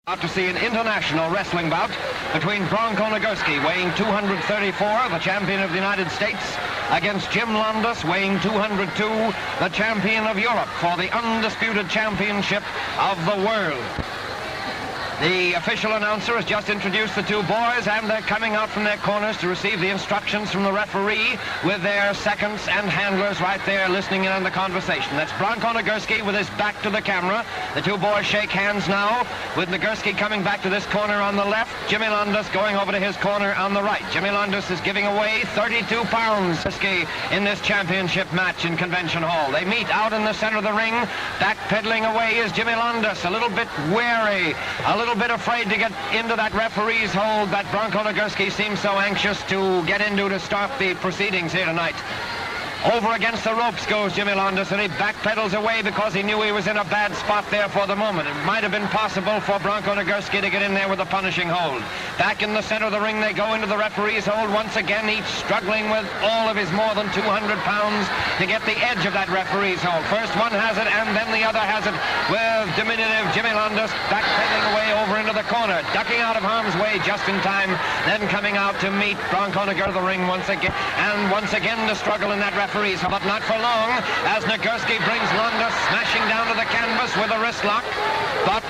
Out to see an international wrestling bout between Bronko Nagurski, weighing 234, the champion of the United States, against Jim Londos, weighing 202, the champion of Europe, for the undisputed championship of the world. The official announcer has just introduced the two boys, and they're coming out from their corners to receive the instructions from the referee, with their seconds and handlers right there listening in on the conversation. That's Bronko Nagurski with his back to the camera. The two boys shake hands now, with Nagurski coming back to this corner on the left, Jimmy Londos going over to his corner on the right. Jimmy Londos is giving away 32 pounds in this championship match in Convention Hall. They meet out in the center of the ring. Backpedaling away is Jimmy Londos, a little bit wary, a little bit afraid to get into that referee's hold that Bronko Nagurski seems so anxious to get into to start the proceedings here tonight. Over against the ropes goes Jimmy Londos, and he backpedals away because he knew he was in a bad spot there for the moment. It might have been possible for Bronko Nagurski to get in there with a punishing hold. Back in the center of the ring they go into the referee's hold once again, each struggling with all of his more than 200 pounds to get the edge of that referee's hold. First one has it, and then the other has it, with diminutive Jimmy Londos backpedaling away over into the corner, ducking out of harm's way just in time, then coming out to meet Bronko Nagurski the ring once again, and once again to struggle in that referee's, but not for long, as Nagurski brings Londos smashing down to the canvas with a wrist lock. But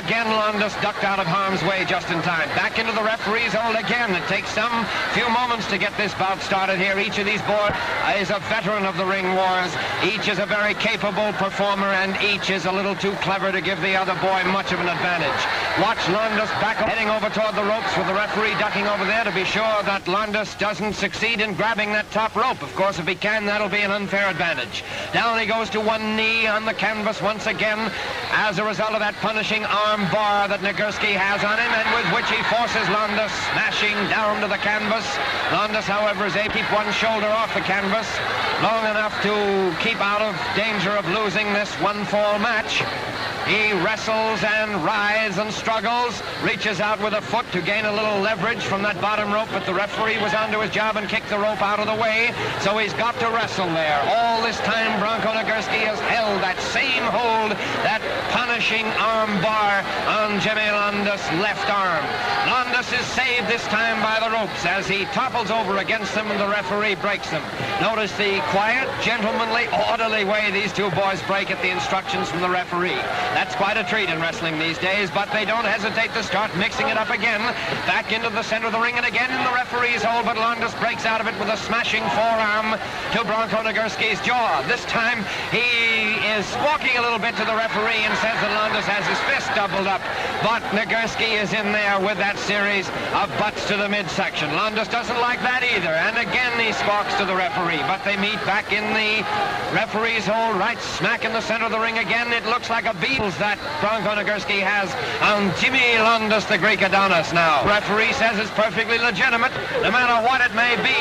again, Londos ducked out of harm's way just in time. Back into the referee's hold again. It takes some few moments to get this bout started here. Each of these boys is a veteran of the ring wars. Each is a very capable performer, and each is a little too clever to give the other boy much of an advantage. Watch Londos back heading over toward the ropes, with the referee ducking over there to be sure that Londos doesn't succeed in grabbing that top rope. Of course, if he can, that'll be an unfair advantage. Down he goes to one knee on the canvas once again, as a result of that punishing arm bar that Nagurski has on him, and with which he forces Londos smashing down to the canvas. Londos, however, is able to keep one shoulder off the canvas long enough to keep out of danger of losing this one-fall match. He wrestles and writhes and struggles, reaches out with a foot to gain a little leverage from that bottom rope, but the referee was onto his job and kicked the rope out of the way, so he's got to wrestle there. All this time, Bronko Nagurski has held that same hold, that punishing arm bar on Jimmy Londos' left arm. Londos is saved this time by the ropes as he topples over against them and the referee breaks them. Notice the quiet, gentlemanly, orderly way these two boys break at the instructions from the referee. That's quite a treat in wrestling these days, but they don't hesitate to start mixing it up again. Back into the center of the ring and again in the referee's hold, but Londos breaks out of it with a smashing forearm to Bronko Nagurski's jaw. This time he is walking a little bit to the referee and says that Londos has his fist doubled up, but Nagurski is in there with that series of butts to the midsection. Londos doesn't like that either, and again he squawks to the referee, but they meet back in the referee's hold, right smack in the center of the ring again. It looks like a beat that Bronko Nagurski has on Jimmy Londos, the Greek Adonis now. Referee says it's perfectly legitimate, no matter what it may be.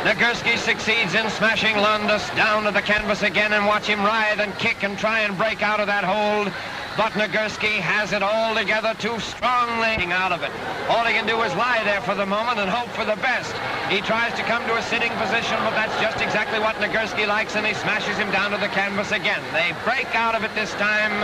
Nagurski succeeds in smashing Londos down to the canvas again, and watch him writhe and kick and try and break out of that hold. But Nagurski has it all together too strongly out of it. All he can do is lie there for the moment and hope for the best. He tries to come to a sitting position, but that's just exactly what Nagurski likes, and he smashes him down to the canvas again. They break out of it this time,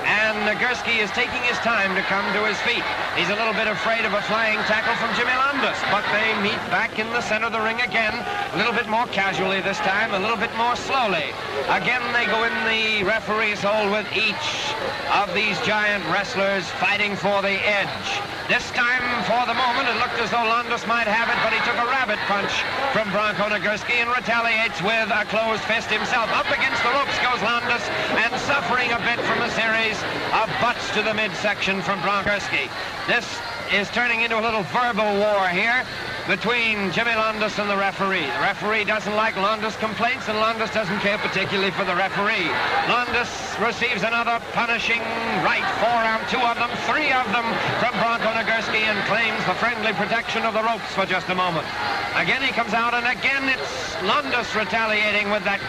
and Nagurski is taking his time to come to his feet. He's a little bit afraid of a flying tackle from Jimmy Londos, but they meet back in the center of the ring again, a little bit more casually this time, a little bit more slowly. Again, they go in the referee's hold with each of these giant wrestlers fighting for the edge. This time, for the moment, it looked as though Londos might have it, but he took a rabbit punch from Bronko Nagurski and retaliates with a closed fist himself. Up against the ropes goes Londos, and suffering a bit from a series of butts to the midsection from Bronko Nagurski. This is turning into a little verbal war here between Jimmy Londos and the referee. The referee doesn't like Londos' complaints, and Londos doesn't care particularly for the referee. Londos receives another punishing right forearm, two of them, three of them from Bronko Nagurski, and claims the friendly protection of the ropes for just a moment. Again he comes out, and again it's Londos retaliating with that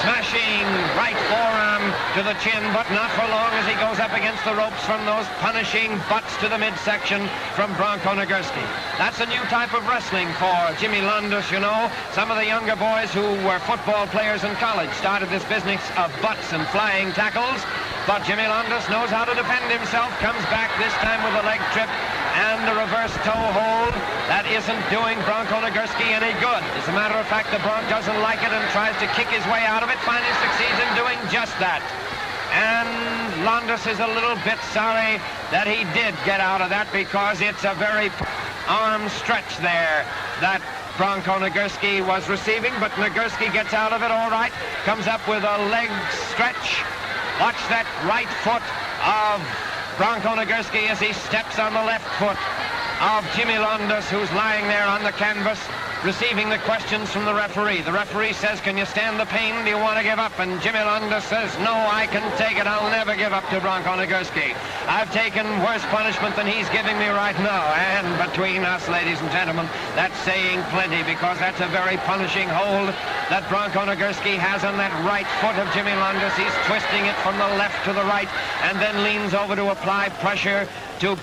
smashing right forearm to the chin, but not for long as he goes up against the ropes from those punishing butts to the midsection from Bronko Nagurski. That's a new type of wrestling for Jimmy Londos, you know. Some of the younger boys who were football players in college started this business of butts and flying tackles. But Jimmy Londos knows how to defend himself, comes back this time with a leg trip and a reverse toe hold. That isn't doing Bronko Nagurski any good. As a matter of fact, the Bronk doesn't like it and tries to kick his way out of it, finally succeeds in doing just that. And Londos is a little bit sorry that he did get out of that, because it's a very arm stretch there that Bronko Nagurski was receiving, but Nagurski gets out of it all right, comes up with a leg stretch. Watch that right foot of Bronko Nagurski as he steps on the left foot of Jimmy Londos, who's lying there on the canvas, receiving the questions from the referee. The referee says, can you stand the pain? Do you want to give up? And Jimmy Londos says, no, I can take it. I'll never give up to Bronko Nagurski. I've taken worse punishment than he's giving me right now. And between us, ladies and gentlemen, that's saying plenty, because that's a very punishing hold that Bronko Nagurski has on that right foot of Jimmy Londos. He's twisting it from the left to the right and then leans over to apply pressure to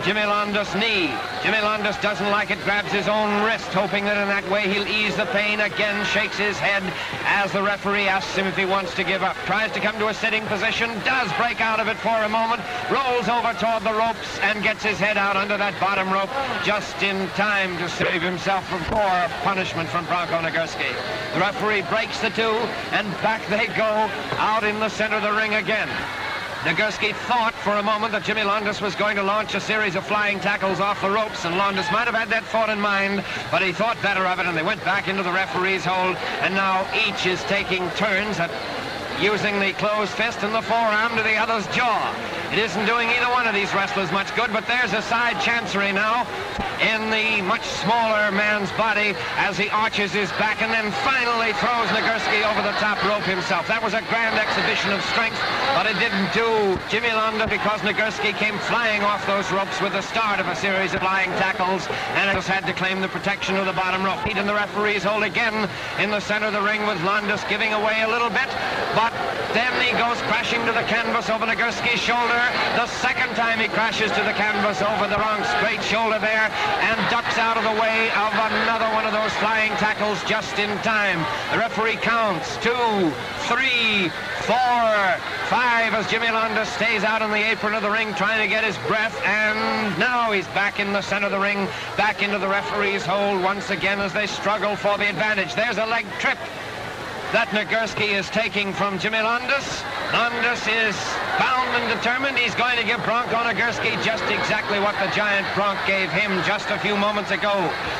Jimmy Londos' knee. Jimmy Londos doesn't like it, grabs his own wrist, hoping that in that way he'll ease the pain. Again, shakes his head as the referee asks him if he wants to give up. Tries to come to a sitting position, does break out of it for a moment, rolls over toward the ropes and gets his head out under that bottom rope just in time to save himself from more punishment from Bronko Nagurski. The referee breaks the two, and back they go out in the center of the ring again. Nagurski thought for a moment that Jimmy Londos was going to launch a series of flying tackles off the ropes, and Londos might have had that thought in mind, but he thought better of it, and they went back into the referee's hold, and now each is taking turns at using the closed fist and the forearm to the other's jaw. It isn't doing either one of these wrestlers much good, but there's a side chancery now in the much smaller man's body as he arches his back and then finally throws Nagurski over the top rope himself. That was a grand exhibition of strength, but it didn't do Jimmy Londos, because Nagurski came flying off those ropes with the start of a series of flying tackles, and it just had to claim the protection of the bottom rope. Heat in the referee's hold again in the center of the ring, with Londos giving away a little bit, but then he goes crashing to the canvas over Nagurski's shoulder. The second time he crashes to the canvas over the wrong straight shoulder there, and ducks out of the way of another one of those flying tackles just in time. The referee counts 2, 3, 4, 5 as Jimmy Londos stays out on the apron of the ring trying to get his breath, and now he's back in the center of the ring, back into the referee's hold once again as they struggle for the advantage. There's a leg trip that Nagurski is taking from Jimmy Londos. Londos is bound and determined. He's going to give Bronko Nagurski just exactly what the giant Bronk gave him just a few moments ago.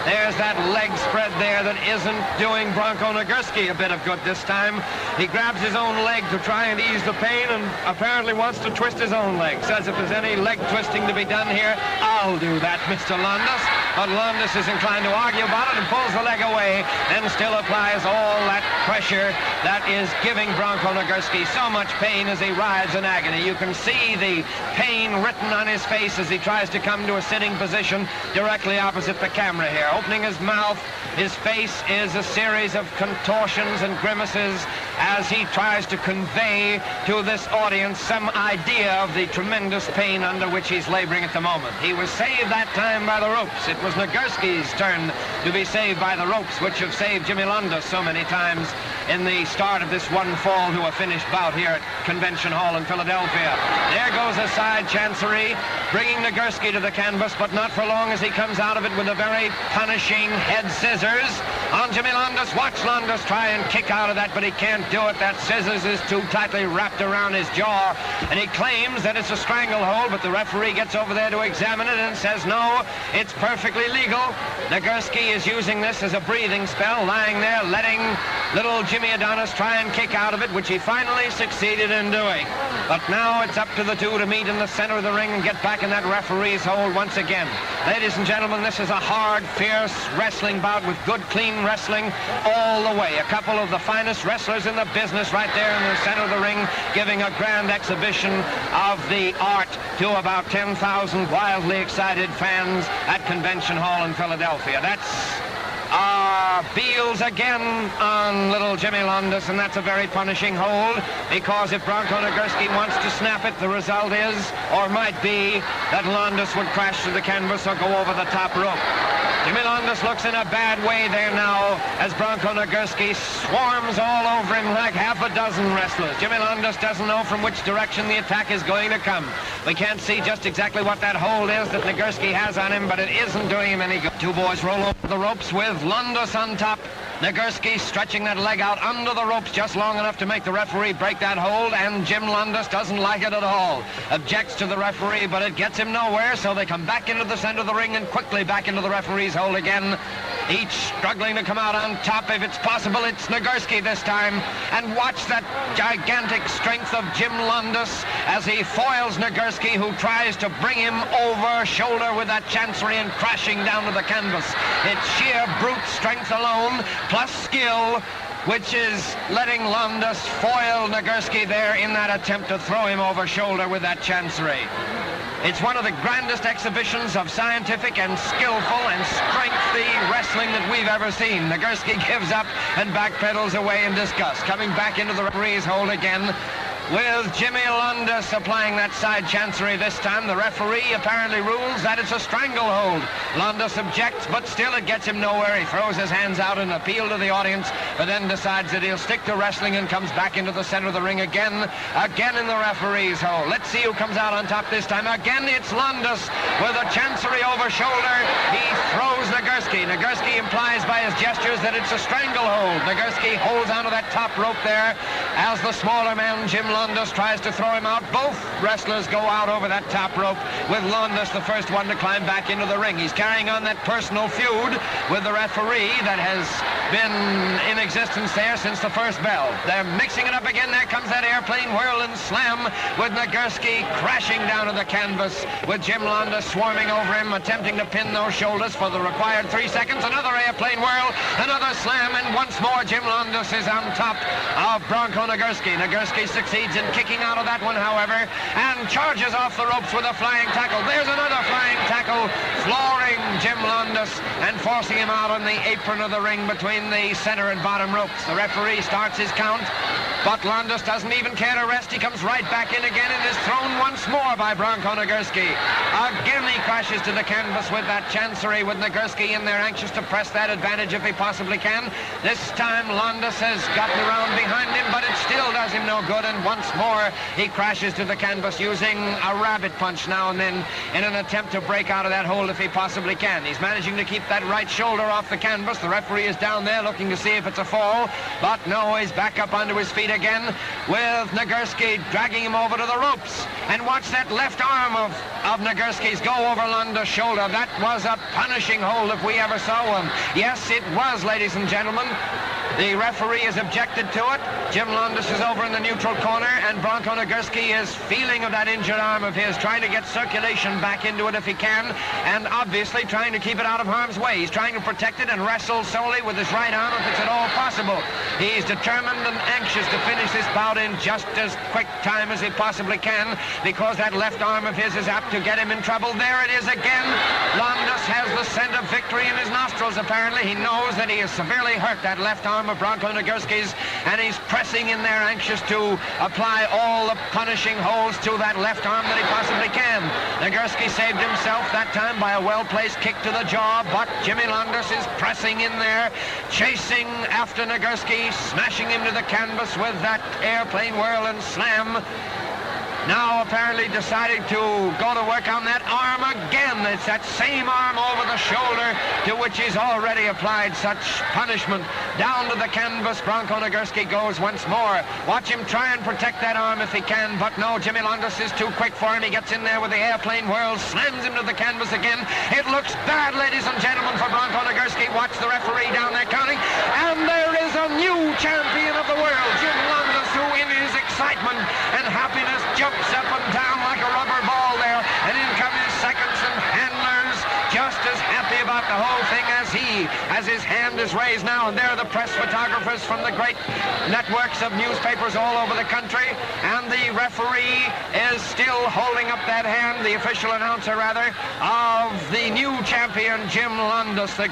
There's that leg spread there that isn't doing Bronko Nagurski a bit of good this time. He grabs his own leg to try and ease the pain, and apparently wants to twist his own leg. Says if there's any leg twisting to be done here, I'll do that, Mr. Londos. But Londos is inclined to argue about it and pulls the leg away, and still applies all that pressure that is giving Bronko Nagurski so much pain as he writhes in agony. You can see the pain written on his face as he tries to come to a sitting position directly opposite the camera here. Opening his mouth, his face is a series of contortions and grimaces as he tries to convey to this audience some idea of the tremendous pain under which he's laboring at the moment. He was saved that time by the ropes. It was Nagurski's turn to be saved by the ropes, which have saved Jimmy Londos so many times in the start of this one fall to a finished bout here at Convention Hall in Philadelphia. There goes a side chancery, bringing Nagurski to the canvas, but not for long as he comes out of it with a very punishing head scissors on Jimmy Londos. Watch Londos try and kick out of that, but he can't do it. That scissors is too tightly wrapped around his jaw, and he claims that it's a stranglehold, but the referee gets over there to examine it and says, no, it's perfectly legal. Nagurski is using this as a breathing spell, lying there, letting little Jimmy Adonis try and kick out of it, which he finally succeeded in doing. But now it's up to the two to meet in the center of the ring and get back in that referee's hold once again. Ladies and gentlemen, this is a hard, fierce wrestling bout with good, clean wrestling all the way. A couple of the finest wrestlers in the business right there in the center of the ring, giving a grand exhibition of the art to about 10,000 wildly excited fans at Convention Hall in Philadelphia. That's Beals again on little Jimmy Londos, and that's a very punishing hold, because if Bronko Nagurski wants to snap it, the result is, or might be, that Londos would crash to the canvas or go over the top rope. Jimmy Londos looks in a bad way there now as Bronko Nagurski swarms all over him like half a dozen wrestlers. Jimmy Londos doesn't know from which direction the attack is going to come. We can't see just exactly what that hold is that Nagurski has on him, but it isn't doing him any good. Two boys roll over the ropes with Londos on top. Nagurski stretching that leg out under the ropes just long enough to make the referee break that hold, and Jim Londos doesn't like it at all. Objects to the referee, but it gets him nowhere, so they come back into the center of the ring and quickly back into the referee's hold again. Each struggling to come out on top. If it's possible, it's Nagurski this time. And watch that gigantic strength of Jim Londos as he foils Nagurski, who tries to bring him over shoulder with that chancery and crashing down to the canvas. It's sheer brute strength alone, plus skill, which is letting Londos foil Nagurski there in that attempt to throw him over shoulder with that chancery. It's one of the grandest exhibitions of scientific and skillful and strengthy wrestling that we've ever seen. Nagurski gives up and backpedals away in disgust, coming back into the referee's hold again, with Jimmy Londos applying that side chancery this time. The referee apparently rules that it's a stranglehold. Londos objects, but still it gets him nowhere. He throws his hands out in appeal to the audience, but then decides that he'll stick to wrestling and comes back into the center of the ring again in the referee's hold. Let's see who comes out on top this time. Again, it's Londos with a chancery over shoulder. He throws Nagurski. Nagurski implies by his gestures that it's a stranglehold. Nagurski holds onto that top rope there as the smaller man, Jim Londos, tries to throw him out. Both wrestlers go out over that top rope, with Londos the first one to climb back into the ring. He's carrying on that personal feud with the referee that has been in existence there since the first bell. They're mixing it up again. There comes that airplane whirl and slam, with Nagurski crashing down to the canvas, with Jim Londos swarming over him, attempting to pin those shoulders for the required 3 seconds. Another airplane whirl, another slam, and once more Jim Londos is on top of Bronko Nagurski. Nagurski succeeds in kicking out of that one, however, and charges off the ropes with a flying tackle. There's another flying tackle, flooring Jim Londos and forcing him out on the apron of the ring between the center and bottom ropes. The referee starts his count, but Londos doesn't even care to rest. He comes right back in again and is thrown once more by Bronko Nagurski. Again he crashes to the canvas with that chancery, with Nagurski in there anxious to press that advantage if he possibly can. This time Londos has gotten around behind him, but it still does him no good, and once more he crashes to the canvas using a rabbit punch now and then in an attempt to break out of that hold if he possibly can. He's managing to keep that right shoulder off the canvas. The referee is down there looking to see if it's a fall, but no, he's back up onto his feet again, with Nagurski dragging him over to the ropes. And watch that left arm of Nagurski's go over Londos' shoulder. That was a punishing hold if we ever saw one. Yes, it was, ladies and gentlemen. The referee has objected to it. Jim Londos is over in the neutral corner, and Bronko Nagurski is feeling of that injured arm of his, trying to get circulation back into it if he can, and obviously trying to keep it out of harm's way. He's trying to protect it and wrestle solely with his right arm if it's at all possible. He's determined and anxious to finish this bout in just as quick time as he possibly can, because that left arm of his is apt to get him in trouble. There it is again. Londos has the scent of victory in his nostrils, apparently. He knows that he has severely hurt that left arm of Bronko Nagurski's, and he's pressing in there anxious to apply all the punishing holds to that left arm that he possibly can. Nagurski saved himself that time by a well-placed kick to the jaw, but Jimmy Londos is pressing in there, chasing after Nagurski, smashing him to the canvas with that airplane whirl and slam. Now apparently deciding to go to work on that arm again. It's that same arm over the shoulder to which he's already applied such punishment. Down to the canvas, Bronko Nagurski goes once more. Watch him try and protect that arm if he can, but no, Jimmy Londos is too quick for him. He gets in there with the airplane whirl, slams him to the canvas again. It looks bad, ladies and gentlemen, for Bronko Nagurski. Watch the referee down there counting, and there is a new champion of the world, Jim Londos, who in his excitement and happiness jumps up and down like a rubber ball there, and in come his seconds and handlers, just as happy about the whole thing as he, as his hand is raised now. And there are the press photographers from the great networks of newspapers all over the country, and the referee is still holding up that hand, the official announcer rather, of the new champion Jim Londos, the